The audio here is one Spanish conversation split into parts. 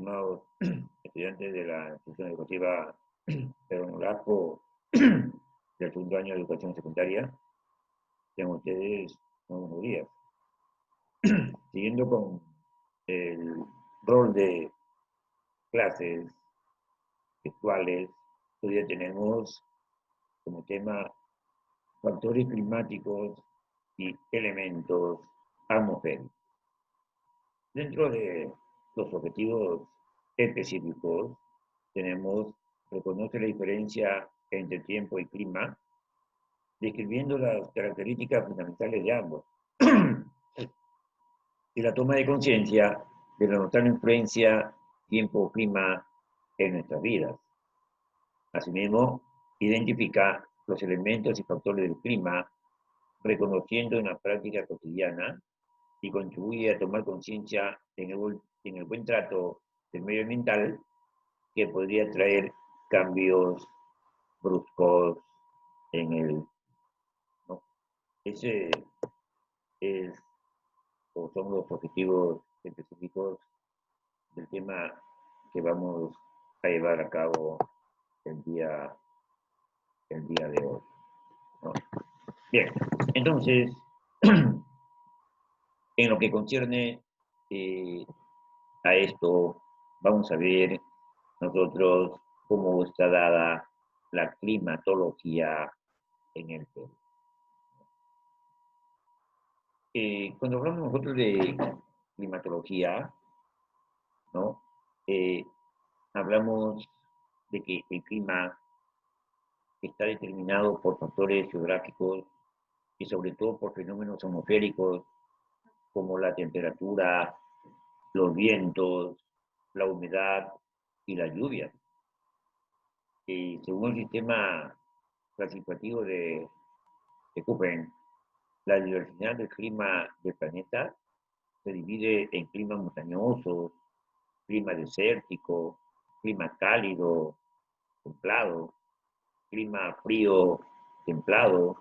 estimados estudiantes de la institución educativa Pedro Nolasco del segundo año de educación secundaria. Tengan ustedes muy buenos días. Siguiendo con el rol de clases textuales, hoy día tenemos como tema factores climáticos y elementos atmosféricos. Dentro de los objetivos específicos tenemos reconocer la diferencia entre tiempo y clima, describiendo las características fundamentales de ambos, y la toma de conciencia de la notable influencia tiempo-clima en nuestras vidas. Asimismo, identifica los elementos y factores del clima, reconociendo en la práctica cotidiana y contribuye a tomar conciencia en el buen trato del medio ambiental que podría traer cambios bruscos en el, ¿no? Ese es, o son los objetivos específicos del tema que vamos a llevar a cabo el día de hoy, ¿no? Bien, entonces, en lo que concierne a esto, vamos a ver nosotros cómo está dada la climatología en el Perú. Cuando hablamos nosotros de climatología, ¿no? Hablamos de que el clima está determinado por factores geográficos y sobre todo por fenómenos atmosféricos como la temperatura, los vientos, la humedad y la lluvia. Según el sistema clasificativo de Köppen, la diversidad del clima del planeta se divide en clima montañoso, clima desértico, clima cálido, templado, clima frío, templado,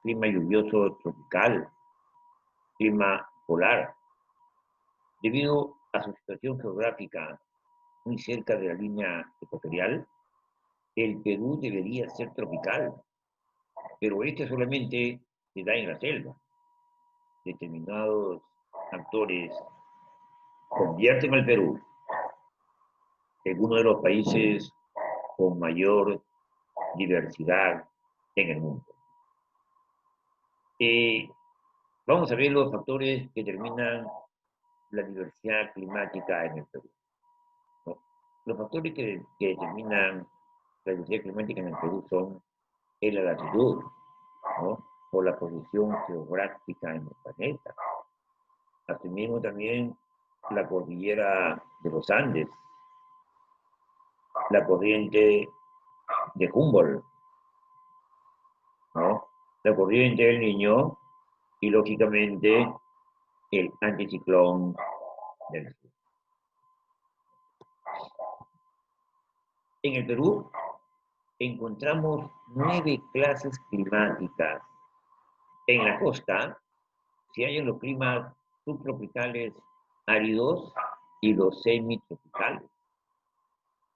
clima lluvioso tropical, clima polar. Debido a su situación geográfica muy cerca de la línea ecuatorial, el Perú debería ser tropical, pero este solamente se da en la selva. Determinados actores convierten al Perú en uno de los países con mayor diversidad en el mundo. Vamos a ver los factores que determinan la diversidad climática en el Perú, ¿no? Los factores que determinan la diversidad climática en el Perú son la latitud, ¿no? Por la posición geográfica en el planeta. Asimismo también la cordillera de los Andes, la corriente de Humboldt, ¿no? La corriente del Niño y lógicamente el anticiclón del sur. En el Perú encontramos 9 clases climáticas. En la costa se hallan los climas subtropicales áridos y los semitropicales.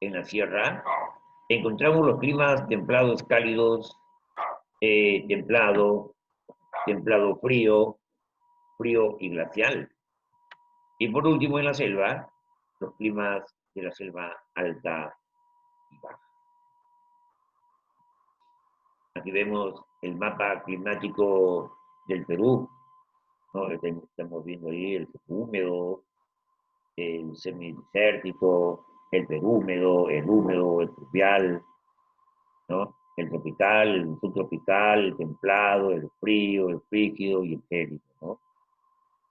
En la sierra encontramos los climas templados cálidos, templado frío, frío y glacial. Y por último en la selva, los climas de la selva alta y baja. Aquí vemos el mapa climático del Perú, ¿no? Estamos viendo ahí el húmedo, el semidesértico, el perhúmedo, el húmedo, el pluvial, ¿no? El tropical, el subtropical, el templado, el frío, el frígido y el gélido, ¿no?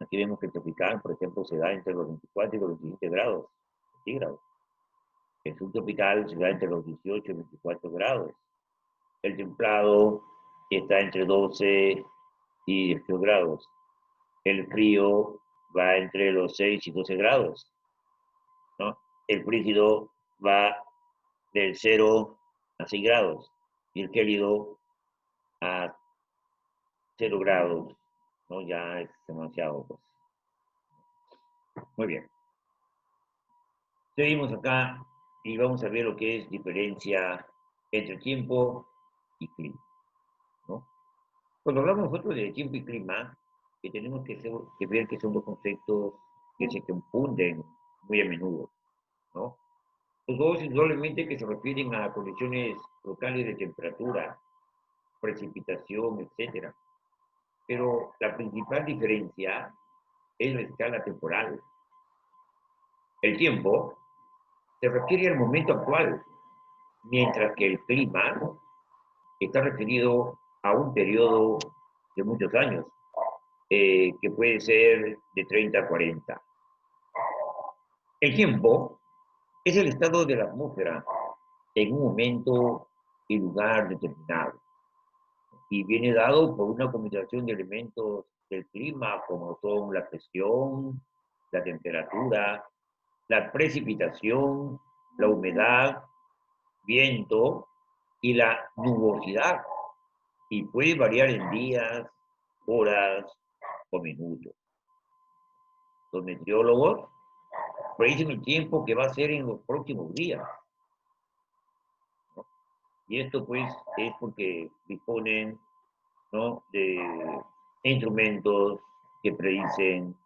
Aquí vemos que el tropical, por ejemplo, se da entre los 24 y los 27 grados centígrados. El subtropical se da entre los 18 y 24 grados. El templado está entre 12 y 18 grados. El frío va entre los 6 y 12 grados, ¿no? El frígido va del 0 a 6 grados y el gélido a 0 grados, ¿no? Ya es demasiado, pues. Muy bien. Seguimos acá y vamos a ver lo que es diferencia entre tiempo y clima, ¿no? Cuando hablamos nosotros de tiempo y clima, tenemos que ver que son dos conceptos que se confunden muy a menudo, ¿no? Los dos indudablemente que se refieren a condiciones locales de temperatura, precipitación, etcétera. Pero la principal diferencia es la escala temporal. El tiempo se refiere al momento actual, mientras que el clima está referido a un periodo de muchos años, que puede ser de 30 a 40. El tiempo es el estado de la atmósfera en un momento y lugar determinado, y viene dado por una combinación de elementos del clima, como son la presión, la temperatura, la precipitación, la humedad, viento y la nubosidad, y puede variar en días, horas o minutos. Los meteorólogos predicen el tiempo que va a ser en los próximos días, ¿no? Y esto pues es porque disponen, ¿no?, de instrumentos que predicen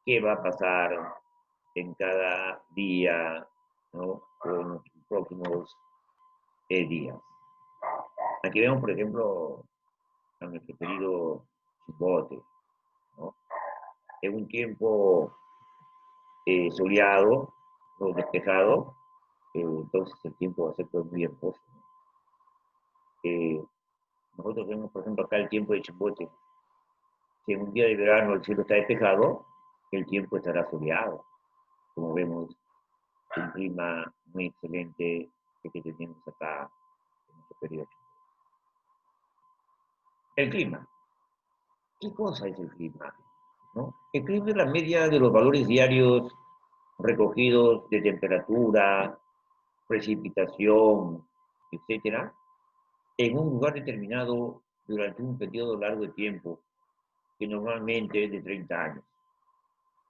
qué va a pasar en cada día, ¿no?, con los próximos días. Aquí vemos, por ejemplo, a nuestro querido Chimbote, ¿no? En un tiempo soleado o despejado, entonces el tiempo va a ser pues, muy hermoso, ¿no? Nosotros vemos, por ejemplo, acá el tiempo de Chimbote. Si en un día de verano el cielo está despejado, el tiempo estará soleado. Como vemos, un clima muy excelente que tenemos acá en nuestro periodo. El clima. ¿Qué cosa es el clima? ¿No? El clima es la media de los valores diarios recogidos de temperatura, precipitación, etcétera, en un lugar determinado durante un periodo largo de tiempo, que normalmente es de 30 años.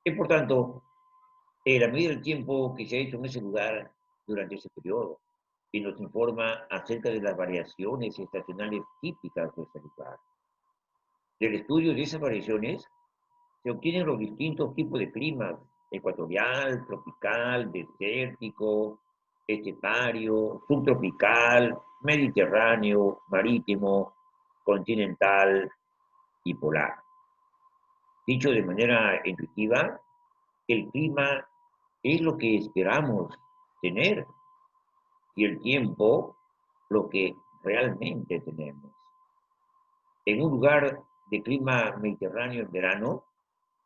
Y por tanto, la medida del tiempo que se ha hecho en ese lugar durante ese periodo, y nos informa acerca de las variaciones estacionales típicas de ese lugar. Del estudio de esas variaciones se obtienen los distintos tipos de climas: ecuatorial, tropical, desértico, estepario, subtropical, mediterráneo, marítimo, continental y polar. Dicho de manera intuitiva, el clima es lo que esperamos tener y el tiempo lo que realmente tenemos. En un lugar de clima mediterráneo en verano,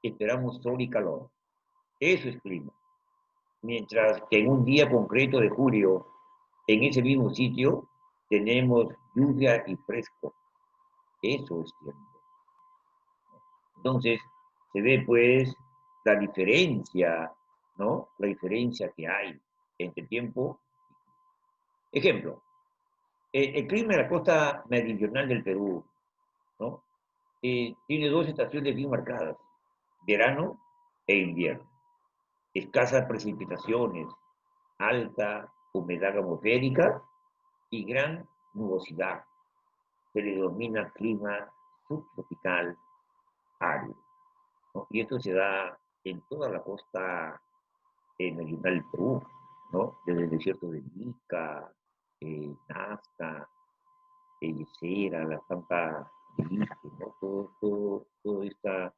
esperamos sol y calor. Eso es clima. Mientras que en un día concreto de julio, en ese mismo sitio, tenemos lluvia y fresco. Eso es tiempo. Entonces, se ve pues la diferencia, ¿no? La diferencia que hay entre tiempo. Ejemplo, el clima de la costa meridional del Perú, ¿no? Tiene dos estaciones bien marcadas: verano e invierno. Escasas precipitaciones, alta humedad atmosférica y gran nubosidad. Se le denomina clima subtropical árido, ¿no? Y esto se da en toda la costa meridional del Perú, ¿no? Desde el desierto de Ica, Nazca, Yesera, la Pampa de Ique, ¿no? Toda esta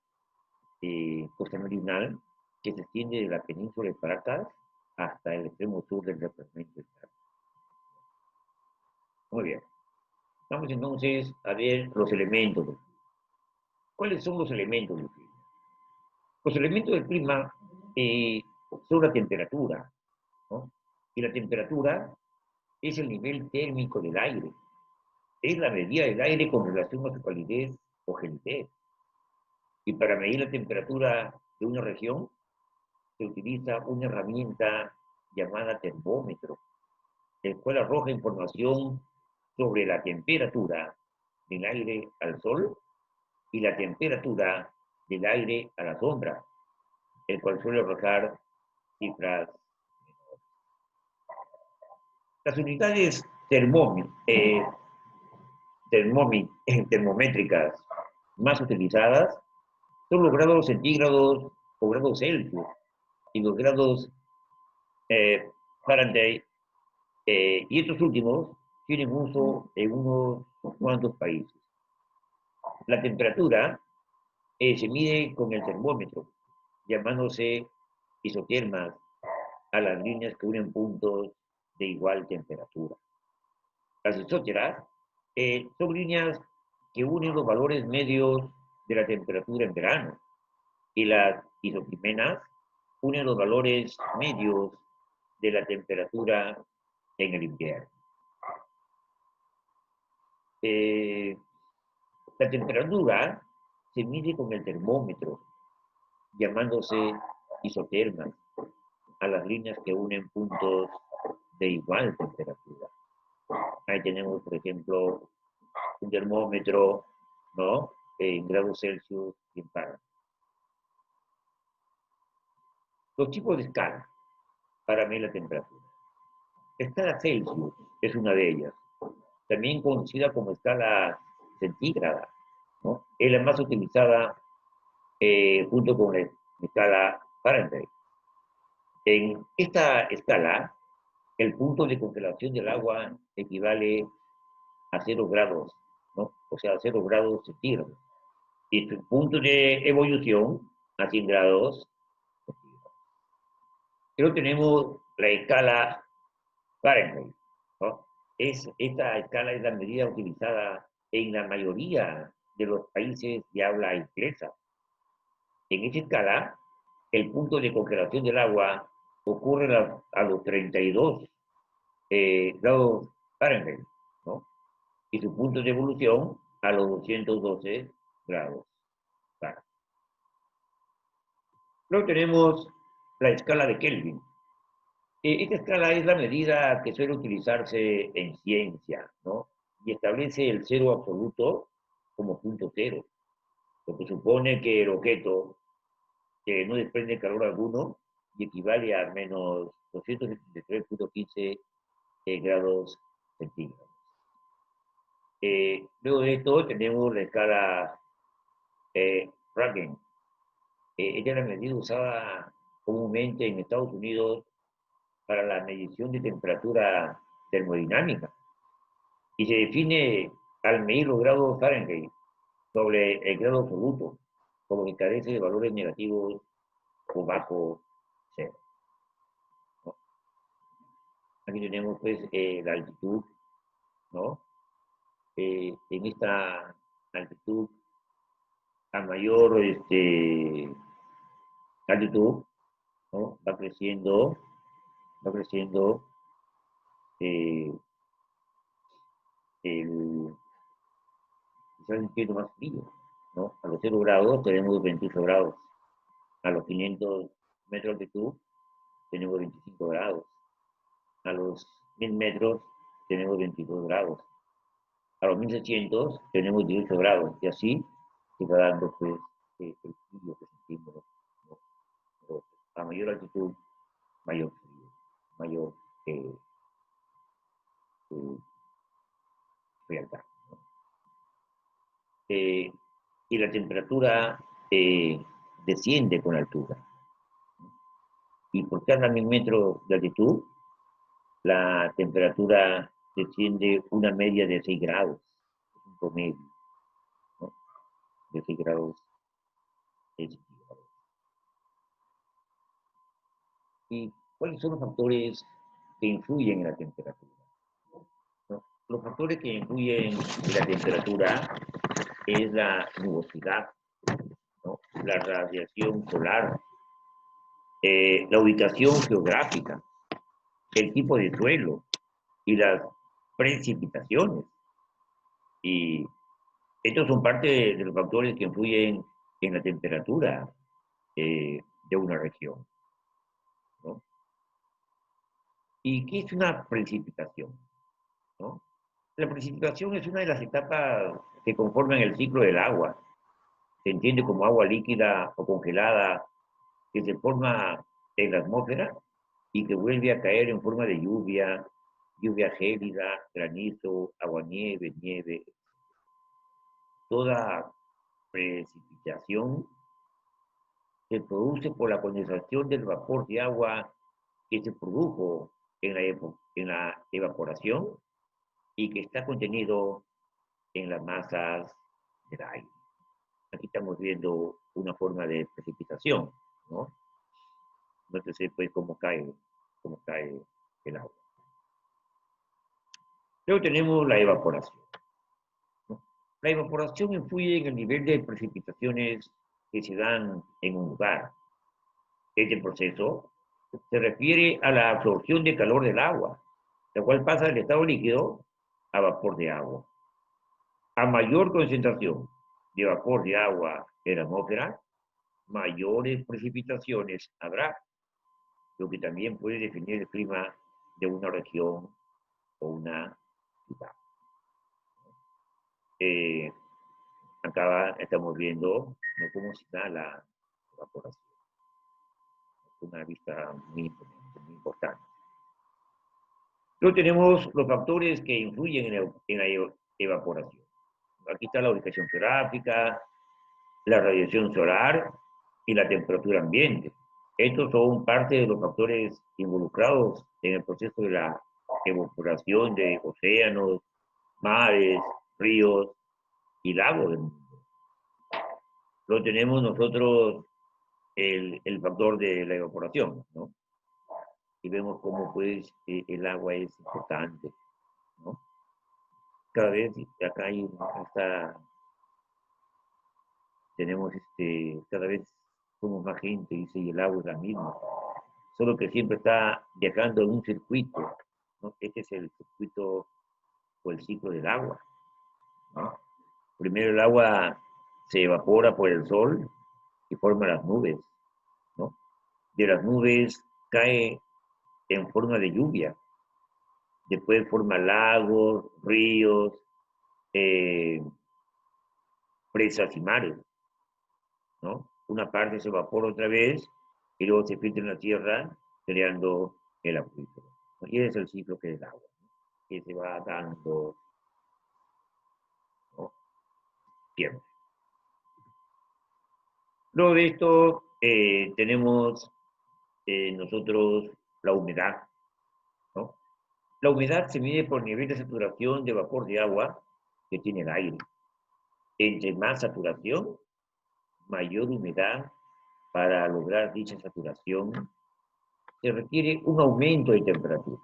costa meridional que se extiende de la península de Paracas hasta el extremo sur del departamento de Paracas. Muy bien. Vamos entonces a ver los elementos del clima. ¿Cuáles son los elementos del clima? Los elementos del clima son la temperatura, ¿no? Y la temperatura es el nivel térmico del aire. Es la medida del aire con relación a su calidez o gelidez. Y para medir la temperatura de una región se utiliza una herramienta llamada termómetro, el cual arroja información sobre la temperatura del aire al sol y la temperatura del aire a la sombra, el cual suele arrojar cifras menores. Las unidades termométricas más utilizadas son los grados centígrados o grados Celsius y los grados eh, Fahrenheit, y estos últimos tienen uso en unos cuantos países. La temperatura se mide con el termómetro, llamándose isotermas a las líneas que unen puntos de igual temperatura. Las isóteras son líneas que unen los valores medios de la temperatura en verano, y las isoprimenas unen los valores medios de la temperatura en el invierno. La temperatura se mide con el termómetro, llamándose isotermas a las líneas que unen puntos de igual temperatura. Ahí tenemos, por ejemplo, un termómetro, ¿no? En grados Celsius y en Fahrenheit. Los tipos de escala para medir la temperatura. La escala Celsius es una de ellas, también conocida como escala centígrada, ¿no? Es la más utilizada junto con la escala Fahrenheit. En esta escala, el punto de congelación del agua equivale a 0 grados, ¿no? O sea, a 0 grados centígrados. Y su punto de evolución a 100 grados centígrados. Luego tenemos la escala Fahrenheit, ¿no? Esta escala es la medida utilizada en la mayoría de los países de habla inglesa. En esta escala, el punto de congelación del agua ocurre a los 32 grados Fahrenheit, ¿no? Y su punto de evolución a los 212 grados Fahrenheit. Luego tenemos la escala de Kelvin. Esta escala es la medida que suele utilizarse en ciencia, ¿no? Y establece el cero absoluto como punto cero, lo que supone que el objeto no desprende calor alguno y equivale a menos 273.15 grados centígrados. Luego de esto tenemos la escala Rankine. Esta es la medida usada comúnmente en Estados Unidos para la medición de temperatura termodinámica y se define al medir los grados Fahrenheit sobre el grado absoluto, como que carece de valores negativos o bajo cero, ¿no? Aquí tenemos pues la altitud, ¿no? En esta altitud, a mayor altitud, ¿no? Va creciendo eh, quizás un poquito más frío, ¿no? A los 0 grados tenemos 28 grados, a los 500 metros de altitud tenemos 25 grados, a los 1000 metros tenemos 22 grados, a los 1600 tenemos 18 grados, y así se va dando pues el frío que sentimos, ¿no? Pero a mayor altitud, mayor frío, mayor frialdad, ¿no? Y la temperatura desciende con altura. Y por cada 1000 metros de altitud, la temperatura desciende una media de 6 grados, un promedio, ¿no? De 6 grados centígrados. ¿Y cuáles son los factores que influyen en la temperatura? ¿No? Los factores que influyen en la temperatura es la nubosidad, ¿no? La radiación solar, la ubicación geográfica, el tipo de suelo y las precipitaciones. Y estos son parte de los factores que influyen en la temperatura de una región, ¿no? ¿Y qué es una precipitación? ¿No? La precipitación es una de las etapas que conforman el ciclo del agua. Se entiende como agua líquida o congelada que se forma en la atmósfera y que vuelve a caer en forma de lluvia lluvia gélida, granizo, aguanieve, nieve, toda precipitación se produce por la condensación del vapor de agua que se produjo en la evaporación y que está contenido en las masas del aire. Aquí estamos viendo una forma de precipitación, ¿no? No sé pues cómo cae el agua. Luego tenemos la evaporación, ¿no? La evaporación influye en el nivel de precipitaciones que se dan en un lugar. Este proceso se refiere a la absorción de calor del agua, la cual pasa del estado líquido a vapor de agua. A mayor concentración de vapor de agua en la atmósfera, mayores precipitaciones habrá, lo que también puede definir el clima de una región o una ciudad. Acá estamos viendo, ¿no?, cómo se da la evaporación. Una vista muy importante. Luego tenemos los factores que influyen en la evaporación. Aquí está la ubicación geográfica, la radiación solar y la temperatura ambiente. Estos son parte de los factores involucrados en el proceso de la evaporación de océanos, mares, ríos y lagos del mundo. Luego tenemos nosotros el factor de la evaporación, ¿no? Y vemos cómo pues el agua es importante, ¿no? Cada vez acá hay tenemos cada vez somos más gente, dice, y el agua es la misma, solo que siempre está viajando en un circuito, ¿no? Este es el circuito o el ciclo del agua, ¿no? Primero el agua se evapora por el sol y forma las nubes, ¿no? De las nubes cae en forma de lluvia, después forma lagos, ríos, presas y mares, ¿no? Una parte se evapora otra vez y luego se filtra en la tierra creando el acuífero. Y ese es el ciclo que es el agua, ¿no?, que se va dando, ¿no?, siempre. Luego de esto tenemos nosotros la humedad, ¿no? La humedad se mide por el nivel de saturación de vapor de agua que tiene el aire. Entre más saturación, mayor humedad. Para lograr dicha saturación se requiere un aumento de temperatura.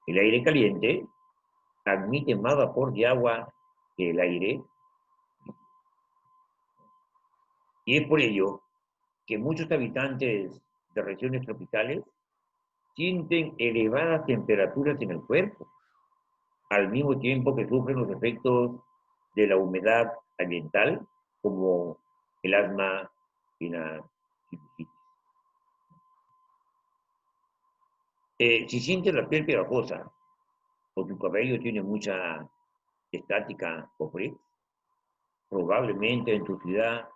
El aire caliente admite más vapor de agua que el aire, y es por ello que muchos habitantes de regiones tropicales sienten elevadas temperaturas en el cuerpo, al mismo tiempo que sufren los efectos de la humedad ambiental, como el asma y la sinusitis. Si sientes la piel pegajosa o tu cabello tiene mucha estática o frizz, probablemente en tu ciudad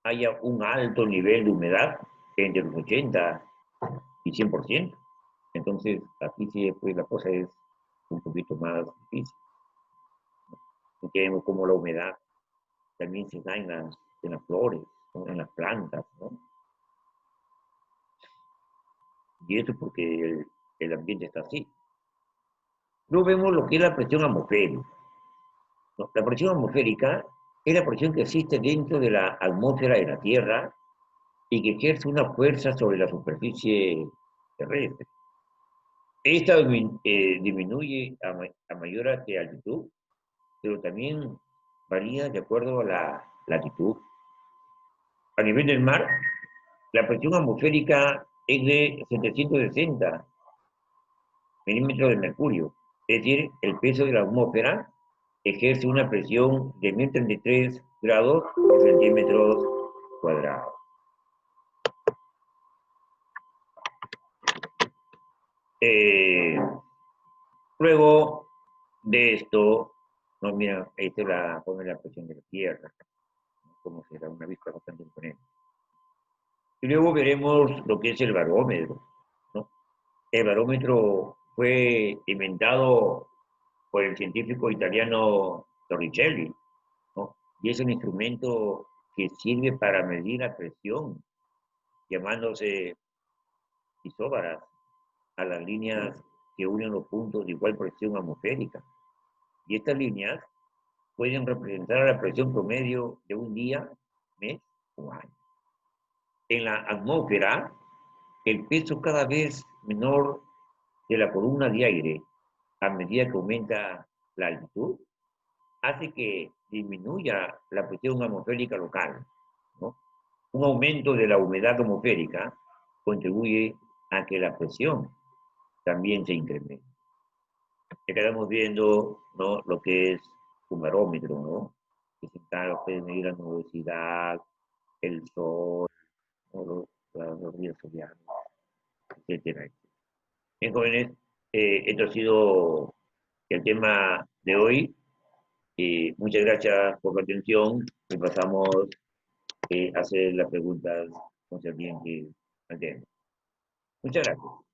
haya un alto nivel de humedad entre los 80 y 100%. Entonces, aquí sí, pues la cosa es un poquito más difícil. Porque vemos cómo la humedad también se da en las flores, ¿no?, en las plantas, ¿no? Y eso porque el ambiente está así. Luego vemos lo que es la presión atmosférica, ¿no? La presión atmosférica es la presión que existe dentro de la atmósfera de la Tierra y que ejerce una fuerza sobre la superficie terrestre. Esta disminuye a mayor altitud, pero también varía de acuerdo a la latitud. A nivel del mar, la presión atmosférica es de 760 milímetros de mercurio, es decir, el peso de la atmósfera ejerce una presión de 1033 grados por centímetros cuadrados. Luego de esto, no, mira, ahí te pone la presión de la Tierra, ¿no?, como será una vista bastante imponente. Y luego veremos lo que es el barómetro, ¿no? El barómetro fue inventado por el científico italiano Torricelli, ¿no? Y es un instrumento que sirve para medir la presión, llamándose isóbaras a las líneas que unen los puntos de igual presión atmosférica. Y estas líneas pueden representar la presión promedio de un día, mes o año. En la atmósfera, el peso cada vez menor de la columna de aire a medida que aumenta la altitud hace que disminuya la presión atmosférica local, ¿no? Un aumento de la humedad atmosférica contribuye a que la presión también se incremente. Acá estamos viendo, ¿no?, lo que es un barómetro, ¿no? Que se encarga de medir la nubosidad, el sol, ¿no?, los días soleados, etcétera. Bien, jóvenes, esto ha sido el tema de hoy. Muchas gracias por la atención y pasamos a hacer las preguntas concernientes al tema. Muchas gracias.